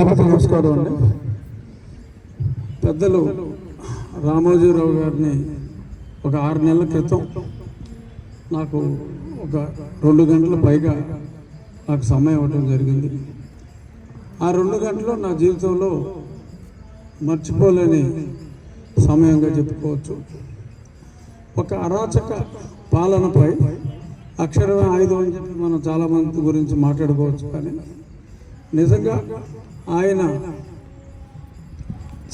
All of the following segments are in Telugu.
సభకు నమస్కారం అండి. పెద్దలు రామోజీరావు గారిని ఒక 6 నెలల క్రితం నాకు ఒక 2 గంటల పైగా నాకు సమయం ఇవ్వటం జరిగింది. ఆ 2 గంటలు నా జీవితంలో మర్చిపోలేని సమయంగా చెప్పుకోవచ్చు. ఒక అరాచక పాలనపై అక్షరమే ఆయుధం అని చెప్పి మనం చాలామంది గురించి మాట్లాడుకోవచ్చు. కానీ నిజంగా ఆయన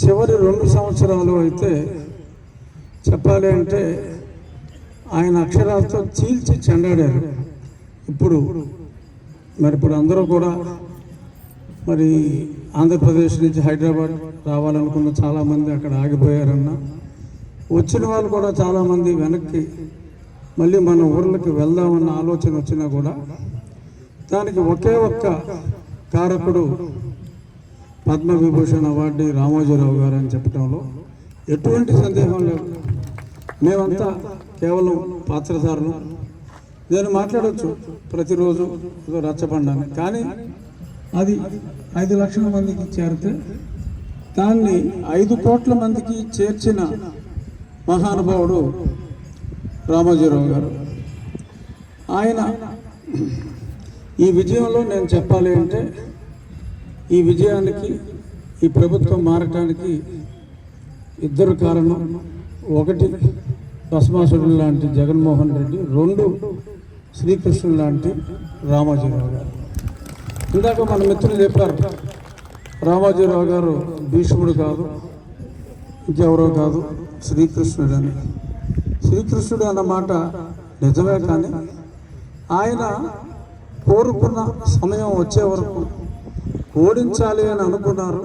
చివరి 2 సంవత్సరాలు అయితే చెప్పాలి అంటే ఆయన అక్షరాలతో చీల్చి చెండాడారు. ఇప్పుడు అందరూ కూడా మరి ఆంధ్రప్రదేశ్ నుంచి హైదరాబాద్ రావాలనుకున్న చాలామంది అక్కడ ఆగిపోయారన్న, వచ్చిన వాళ్ళు కూడా చాలామంది వెనక్కి మళ్ళీ మన ఊర్లకి వెళ్దామన్న ఆలోచన వచ్చినా కూడా దానికి ఒకే ఒక్క కారకుడు పద్మవిభూషణ్ అవార్డు రామోజీరావు గారు అని చెప్పడంలో ఎటువంటి సందేహం లేదు. మేమంతా కేవలం పాత్రధారులు. నేను మాట్లాడవచ్చు ప్రతిరోజు ఏదో రచ్చబండాన్ని, కానీ అది 5 లక్షల మందికి చేరితే దాన్ని 5 కోట్ల మందికి చేర్చిన మహానుభావుడు రామోజీరావు గారు. ఆయన ఈ విజయంలో నేను చెప్పాలి అంటే ఈ విజయానికి, ఈ ప్రభుత్వం మారటానికి 2 కారణం. 1 భస్మాసురుడు లాంటి జగన్మోహన్ రెడ్డి, 2 శ్రీకృష్ణుడు లాంటి రామోజీరావు గారు. ఇందాక మన మిత్రులు చెప్పారు, రామోజీరావు గారు భీష్ముడు కాదు, ఇంకెవరో కాదు, శ్రీకృష్ణుడు అని. శ్రీకృష్ణుడు అన్నమాట నిజమే, కానీ ఆయన కోరుకున్న సమయం వచ్చే వరకు ఓడించాలి అని అనుకున్నారు.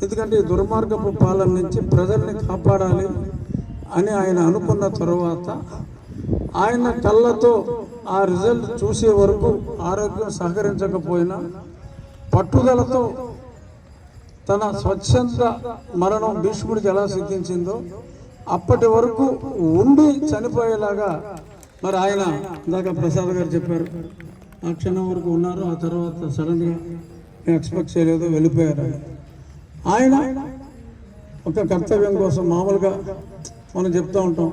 ఎందుకంటే ఈ దుర్మార్గపు పాలన నుంచి ప్రజల్ని కాపాడాలి అని ఆయన అనుకున్న తర్వాత ఆయన కళ్ళతో ఆ రిజల్ట్ చూసే వరకు ఆరోగ్యం సహకరించకపోయినా పట్టుదలతో తన స్వచ్ఛంద మరణం భీష్ముడికి ఎలా సిద్ధించిందో అప్పటి వరకు ఉండి చనిపోయేలాగా మరి ఆయన, ఇందాక ప్రసాద్ గారు చెప్పారు, ఆ క్షణం వరకు ఉన్నారు, ఆ తర్వాత సడన్గా ఎక్స్పెక్ట్ చేయలేదు, వెళ్ళిపోయారు. ఆయన ఒక కర్తవ్యం కోసం, మామూలుగా మనం చెప్తూ ఉంటాం